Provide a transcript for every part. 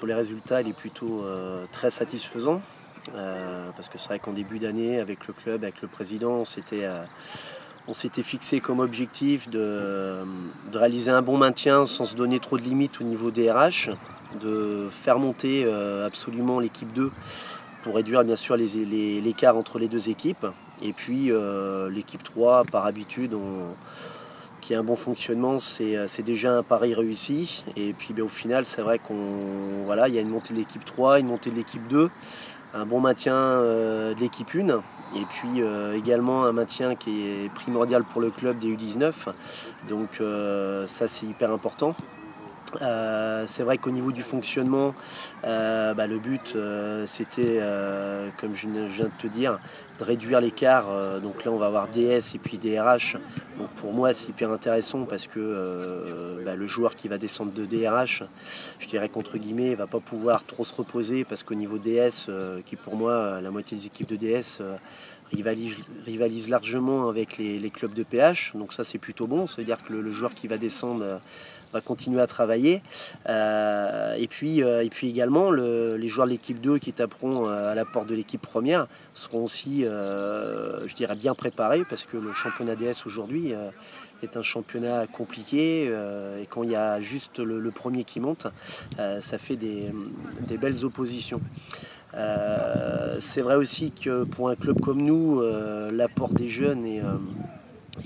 sur les résultats, il est plutôt très satisfaisant. Parce que c'est vrai qu'en début d'année, avec le club, avec le président, on s'était fixé comme objectif de réaliser un bon maintien sans se donner trop de limites au niveau des RH, de faire monter absolument l'équipe 2 pour réduire bien sûr l'écart entre les deux équipes. Et puis l'équipe 3, par habitude, qui a un bon fonctionnement, c'est déjà un pari réussi. Et puis au final, c'est vrai qu'il y a une montée de l'équipe 3, une montée de l'équipe 2, un bon maintien de l'équipe 1, et puis également un maintien qui est primordial pour le club des U19. Donc ça, c'est hyper important. C'est vrai qu'au niveau du fonctionnement, le but c'était, comme je viens de te dire, de réduire l'écart. Donc là on va avoir DS et puis DRH. Donc pour moi c'est hyper intéressant parce que le joueur qui va descendre de DRH, je dirais qu'entre guillemets, il va pas pouvoir trop se reposer parce qu'au niveau DS, qui pour moi, la moitié des équipes de DS rivalise largement avec les clubs de PH. Donc ça c'est plutôt bon, ça veut dire que le joueur qui va descendre va continuer à travailler. Et puis également, les joueurs de l'équipe 2 qui taperont à la porte de l'équipe première seront aussi, je dirais, bien préparés parce que le championnat DS aujourd'hui est un championnat compliqué et quand il y a juste le premier qui monte, ça fait des belles oppositions. C'est vrai aussi que pour un club comme nous, l'apport des jeunes est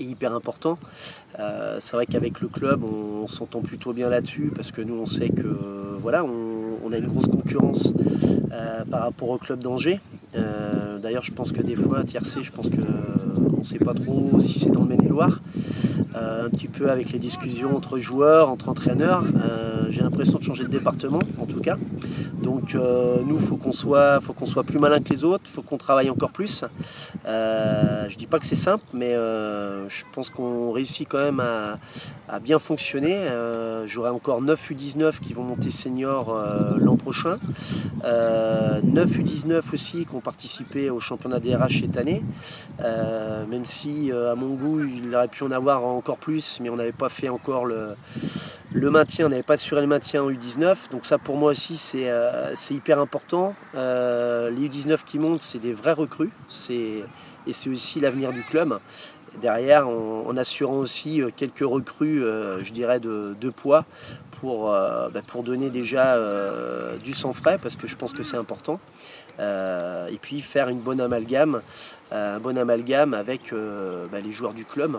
hyper important. C'est vrai qu'avec le club, on s'entend plutôt bien là-dessus parce que nous, on sait que on a une grosse concurrence par rapport au club d'Angers. D'ailleurs, je pense que des fois, à Tiercé, je pense qu'on ne sait pas trop si c'est dans le Maine-et-Loire. Un petit peu avec les discussions entre joueurs, entre entraîneurs. J'ai l'impression de changer de département, en tout cas. Donc nous, faut qu'on soit plus malin que les autres, faut qu'on travaille encore plus. Je dis pas que c'est simple, mais je pense qu'on réussit quand même à bien fonctionner. J'aurai encore 9 U19 qui vont monter senior l'an prochain. 9 U19 aussi qui ont participé au championnat DRH cette année. Même si à mon goût, il aurait pu en avoir encore plus, mais on n'avait pas fait encore le maintien, on n'avait pas assuré le maintien en U19. Donc ça pour moi aussi c'est hyper important. Les U19 qui montent, c'est des vrais recrues, et c'est aussi l'avenir du club. Derrière, en assurant aussi quelques recrues, je dirais, de poids pour donner déjà du sang frais, parce que je pense que c'est important. Et puis faire un bon amalgame avec les joueurs du club.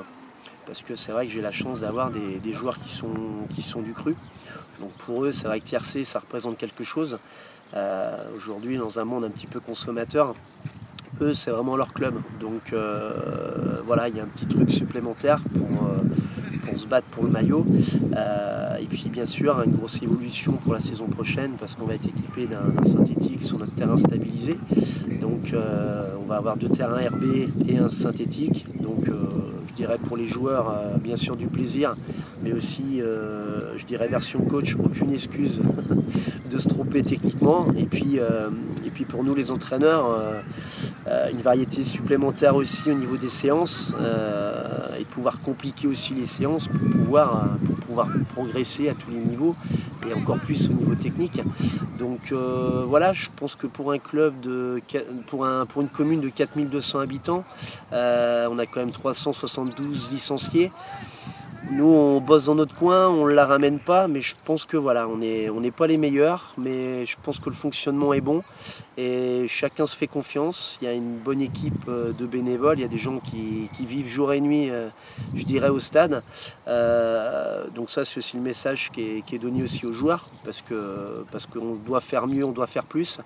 Parce que c'est vrai que j'ai la chance d'avoir des joueurs qui sont du cru. Donc pour eux, c'est vrai que Tiercé, ça représente quelque chose. Aujourd'hui, dans un monde un petit peu consommateur, eux, c'est vraiment leur club. Donc il y a un petit truc supplémentaire pour se battre pour le maillot. Et puis bien sûr, une grosse évolution pour la saison prochaine parce qu'on va être équipé d'un synthétique sur notre terrain stabilisé. Donc on va avoir 2 terrains RB et un synthétique. Donc je dirais pour les joueurs, bien sûr du plaisir, mais aussi, je dirais version coach, aucune excuse de se tromper techniquement. Et puis pour nous les entraîneurs, une variété supplémentaire aussi au niveau des séances et pouvoir compliquer aussi les séances pour pouvoir progresser à tous les niveaux et encore plus au niveau technique. Donc je pense que pour un club pour une commune de 4200 habitants, on a quand même 372 licenciés. Nous, on bosse dans notre coin, on ne la ramène pas, mais je pense que on n'est pas les meilleurs, mais je pense que le fonctionnement est bon et chacun se fait confiance. Il y a une bonne équipe de bénévoles, il y a des gens qui vivent jour et nuit, je dirais, au stade. Donc ça, c'est aussi le message qui est donné aussi aux joueurs, parce qu'on doit faire mieux, on doit faire plus.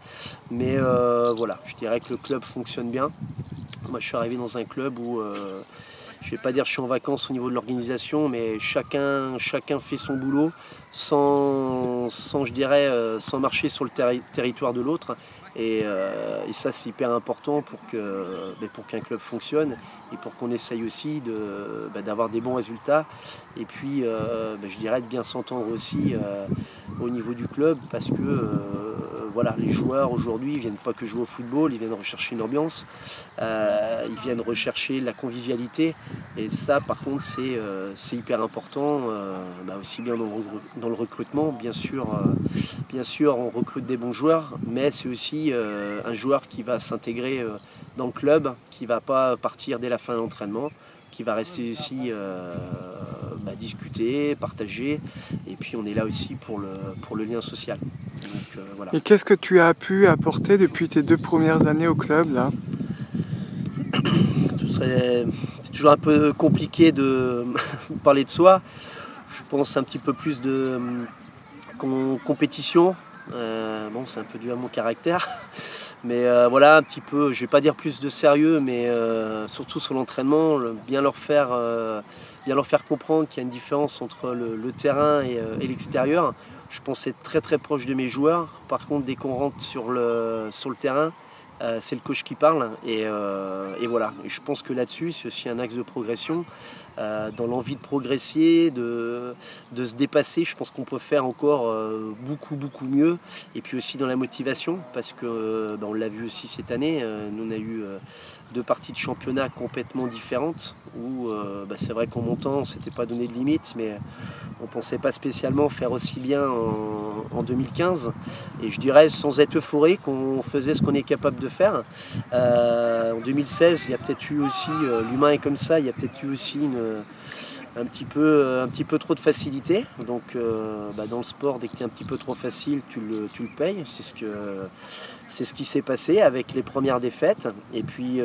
Mais je dirais que le club fonctionne bien. Moi, je suis arrivé dans un club où... je ne vais pas dire que je suis en vacances au niveau de l'organisation, mais chacun fait son boulot sans marcher sur le territoire de l'autre. Et ça, c'est hyper important pour qu'un club fonctionne et pour qu'on essaye aussi d'avoir des bons résultats. Et puis, je dirais de bien s'entendre aussi au niveau du club parce que voilà, les joueurs aujourd'hui ils viennent pas que jouer au football, ils viennent rechercher une ambiance, ils viennent rechercher la convivialité, et ça par contre c'est hyper important, aussi bien dans le recrutement, bien sûr on recrute des bons joueurs, mais c'est aussi un joueur qui va s'intégrer dans le club, qui va pas partir dès la fin de l'entraînement, qui va rester ici discuter, partager, et puis on est là aussi pour le lien social. Donc, voilà. Et qu'est-ce que tu as pu apporter depuis tes 2 premières années au club là? C'est toujours un peu compliqué de parler de soi. Je pense un petit peu plus de compétition. C'est un peu dû à mon caractère, mais voilà, un petit peu, je vais pas dire plus de sérieux, mais surtout sur l'entraînement, bien leur faire comprendre qu'il y a une différence entre le terrain et l'extérieur. Je pense être très très proche de mes joueurs. Par contre, dès qu'on rentre sur le terrain, c'est le coach qui parle, et voilà. Et je pense que là-dessus, c'est aussi un axe de progression, dans l'envie de progresser, de se dépasser. Je pense qu'on peut faire encore beaucoup mieux, et puis aussi dans la motivation, parce que on l'a vu aussi cette année, nous on a eu 2 parties de championnat complètement différentes, où c'est vrai qu'en montant on ne s'était pas donné de limite, mais on ne pensait pas spécialement faire aussi bien en 2015, et je dirais sans être euphorique, qu'on faisait ce qu'on est capable de faire. En 2016, il y a peut-être eu aussi, l'humain est comme ça, il y a peut-être eu aussi un petit peu trop de facilité. Donc dans le sport, dès que tu es un petit peu trop facile, tu le payes. C'est ce qui s'est passé avec les premières défaites. Et puis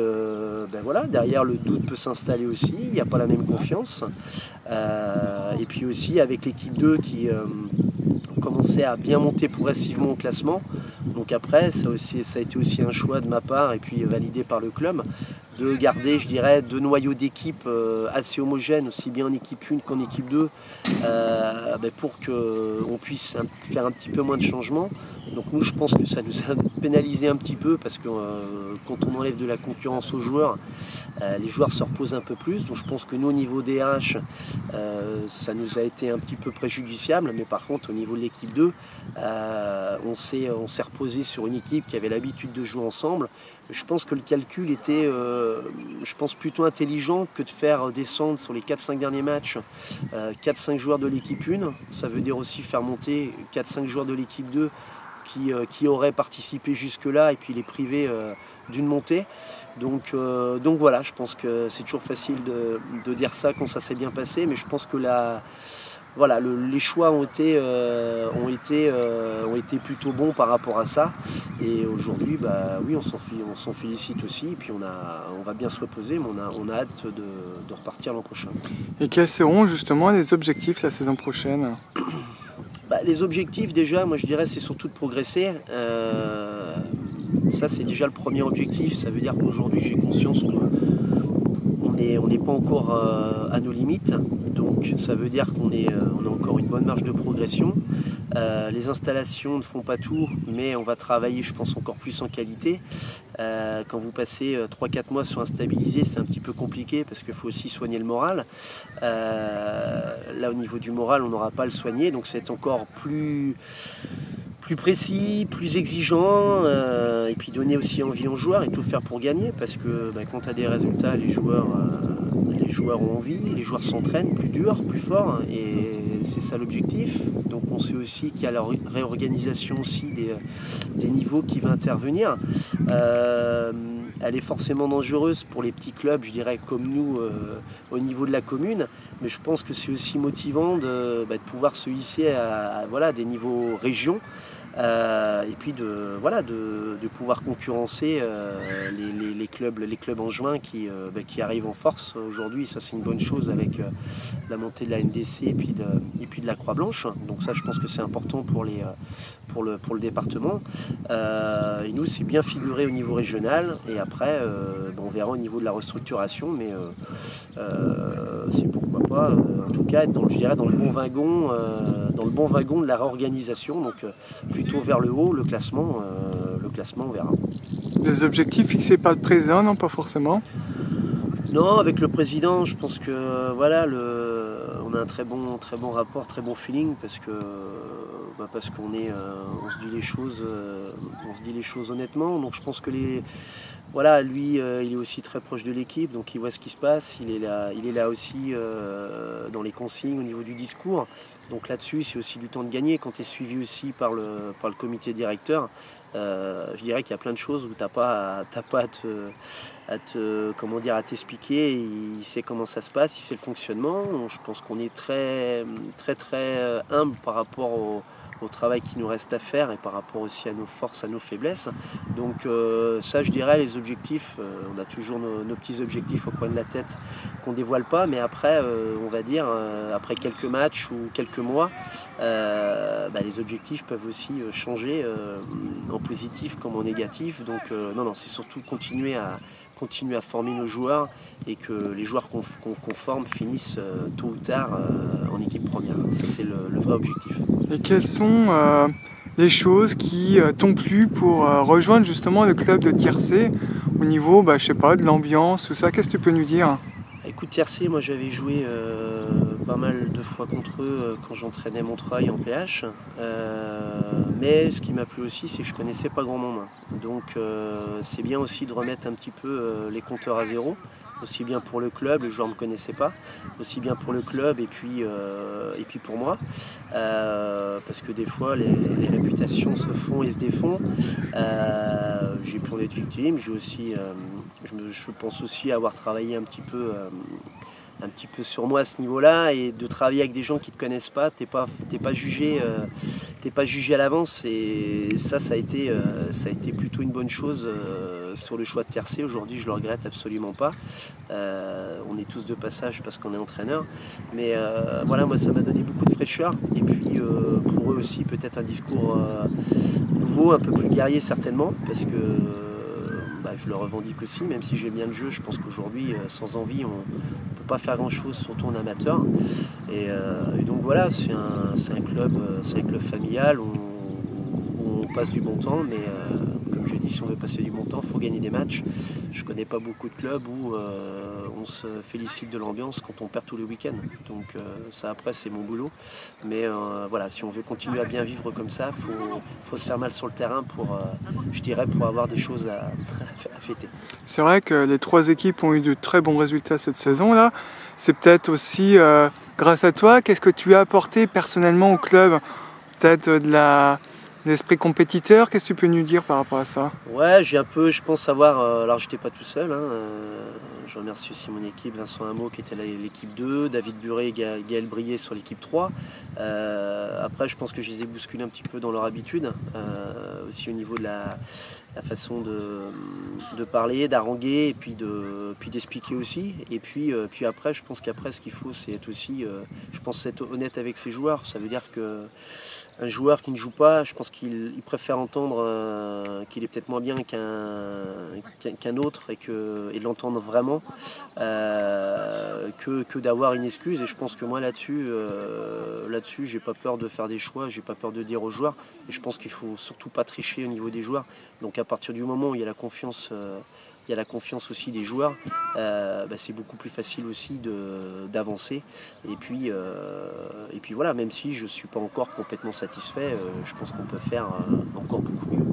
voilà, derrière le doute peut s'installer aussi, il n'y a pas la même confiance. Et puis aussi avec l'équipe 2 qui commençait à bien monter progressivement au classement. Donc après, ça a été aussi un choix de ma part, et puis validé par le club, de garder, je dirais, 2 noyaux d'équipe assez homogènes, aussi bien en équipe 1 qu'en équipe 2, pour qu'on puisse faire un petit peu moins de changements. Donc nous, je pense que ça nous a pénalisé un petit peu, parce que quand on enlève de la concurrence aux joueurs, les joueurs se reposent un peu plus. Donc je pense que nous, au niveau DH, ça nous a été un petit peu préjudiciable, mais par contre au niveau de l'équipe 2, on s'est reposé sur une équipe qui avait l'habitude de jouer ensemble. Je pense que le calcul était plutôt intelligent que de faire descendre sur les 4-5 derniers matchs 4-5 joueurs de l'équipe 1. Ça veut dire aussi faire monter 4-5 joueurs de l'équipe 2 qui auraient participé jusque-là, et puis les priver d'une montée. Donc voilà, je pense que c'est toujours facile de dire ça quand ça s'est bien passé, mais je pense que les choix ont été plutôt bons par rapport à ça. Et aujourd'hui, oui, on s'en félicite aussi. Et puis on va bien se reposer, mais on a hâte de repartir l'an prochain. Et quels seront justement les objectifs la saison prochaine? Les objectifs, déjà, moi je dirais, c'est surtout de progresser. Ça, c'est déjà le premier objectif. Ça veut dire qu'aujourd'hui, j'ai conscience qu'on n'est pas encore à nos limites. Donc ça veut dire qu'on a encore une bonne marge de progression. Les installations ne font pas tout, mais on va travailler, je pense, encore plus en qualité. Quand vous passez 3-4 mois sur un stabilisé, c'est un petit peu compliqué, parce qu'il faut aussi soigner le moral. Là, au niveau du moral, on n'aura pas à le soigner, donc c'est encore plus précis, plus exigeant, et puis donner aussi envie aux joueurs et tout faire pour gagner, parce que quand tu as des résultats, les joueurs ont envie, les joueurs s'entraînent plus dur, plus fort, et c'est ça l'objectif. Donc on sait aussi qu'il y a la réorganisation aussi des niveaux qui va intervenir. Elle est forcément dangereuse pour les petits clubs, je dirais, comme nous, au niveau de la commune, mais je pense que c'est aussi motivant de pouvoir se hisser à des niveaux régions. Et puis de pouvoir concurrencer les clubs angevins qui arrivent en force aujourd'hui. Ça, c'est une bonne chose avec la montée de la NDC et puis de la Croix-Blanche. Donc ça, je pense que c'est important pour le département. Et nous, c'est bien figuré au niveau régional, et après on verra au niveau de la restructuration, mais c'est pourquoi pas en tout cas être dans le bon wagon de la réorganisation, donc plutôt vers le haut. Le classement on verra. Des objectifs fixés par le président, non, pas forcément? Non, avec le président, je pense que on a un très bon rapport, très bon feeling, parce que parce qu'on on se dit les choses honnêtement. Donc je pense que voilà, lui, il est aussi très proche de l'équipe, donc il voit ce qui se passe. Il est là aussi dans les consignes au niveau du discours. Donc là-dessus, c'est aussi du temps de gagner. Quand tu es suivi aussi par le comité directeur, je dirais qu'il y a plein de choses où tu n'as pas à t'expliquer. Il sait comment ça se passe, il sait le fonctionnement. Donc, je pense qu'on est très humble par rapport au travail qui nous reste à faire et par rapport aussi à nos forces, à nos faiblesses. Donc ça, je dirais, les objectifs, on a toujours nos petits objectifs au coin de la tête qu'on ne dévoile pas, mais après, on va dire, après quelques matchs ou quelques mois, les objectifs peuvent aussi changer en positif comme en négatif. Donc non, c'est surtout continuer à former nos joueurs et que les joueurs qu'on forme finissent tôt ou tard en équipe première. Ça, c'est le vrai objectif. Et quelles sont les choses qui t'ont plu pour rejoindre justement le club de Tiercé au niveau, je sais pas, de l'ambiance, tout ça? Qu'est-ce que tu peux nous dire? Écoute, Tiercé, moi j'avais joué pas mal de fois contre eux quand j'entraînais Montreuil en PH. Mais ce qui m'a plu aussi, c'est que je connaissais pas grand monde. Donc c'est bien aussi de remettre un petit peu les compteurs à zéro. Aussi bien pour le club, les joueurs ne me connaissaient pas, aussi bien pour le club et puis pour moi. Parce que des fois, les réputations se font et se défont. J'ai pu en être victime, je pense aussi avoir travaillé un petit peu sur moi à ce niveau-là, et de travailler avec des gens qui ne te connaissent pas, t'es pas jugé à l'avance, et ça a été plutôt une bonne chose sur le choix de Tiercé. Aujourd'hui, je le regrette absolument pas. On est tous de passage parce qu'on est entraîneur, mais voilà, moi ça m'a donné beaucoup de fraîcheur, et puis pour eux aussi peut-être un discours nouveau, un peu plus guerrier certainement, parce que je le revendique aussi, même si j'aime bien le jeu. Je pense qu'aujourd'hui, sans envie, on ne peut pas faire grand-chose, surtout en amateur. Et donc voilà, c'est un club familial où on passe du bon temps, mais comme je dis, si on veut passer du bon temps, il faut gagner des matchs. Je ne connais pas beaucoup de clubs où on se félicite de l'ambiance quand on perd tous les week-ends. Donc ça, après, c'est mon boulot. Mais voilà, si on veut continuer à bien vivre comme ça, faut se faire mal sur le terrain pour avoir des choses à fêter. C'est vrai que les 3 équipes ont eu de très bons résultats cette saison-là. C'est peut-être aussi grâce à toi. Qu'est-ce que tu as apporté personnellement au club? Peut-être de l'esprit compétiteur. Qu'est-ce que tu peux nous dire par rapport à ça? Ouais, j'ai un peu, je pense savoir. Alors, j'étais pas tout seul. Je remercie aussi mon équipe, Vincent Hameau qui était l'équipe 2, David Buret et Gaël Brier sur l'équipe 3. Après, je pense que je les ai bousculés un petit peu dans leur habitude, aussi au niveau de la façon de parler, d'haranguer, et puis d'expliquer aussi. Et puis après, je pense qu'après, ce qu'il faut, c'est être aussi, être honnête avec ses joueurs. Ça veut dire que un joueur qui ne joue pas, je pense qu'il préfère entendre qu'il est peut-être moins bien qu'un autre, et de l'entendre vraiment, que d'avoir une excuse. Et je pense que moi là-dessus, j'ai pas peur de faire des choix, j'ai pas peur de dire aux joueurs. Et je pense qu'il faut surtout pas tricher au niveau des joueurs. Donc à partir du moment où il y a la confiance, aussi des joueurs, c'est beaucoup plus facile aussi d'avancer. Et puis voilà, même si je ne suis pas encore complètement satisfait, je pense qu'on peut faire encore beaucoup mieux.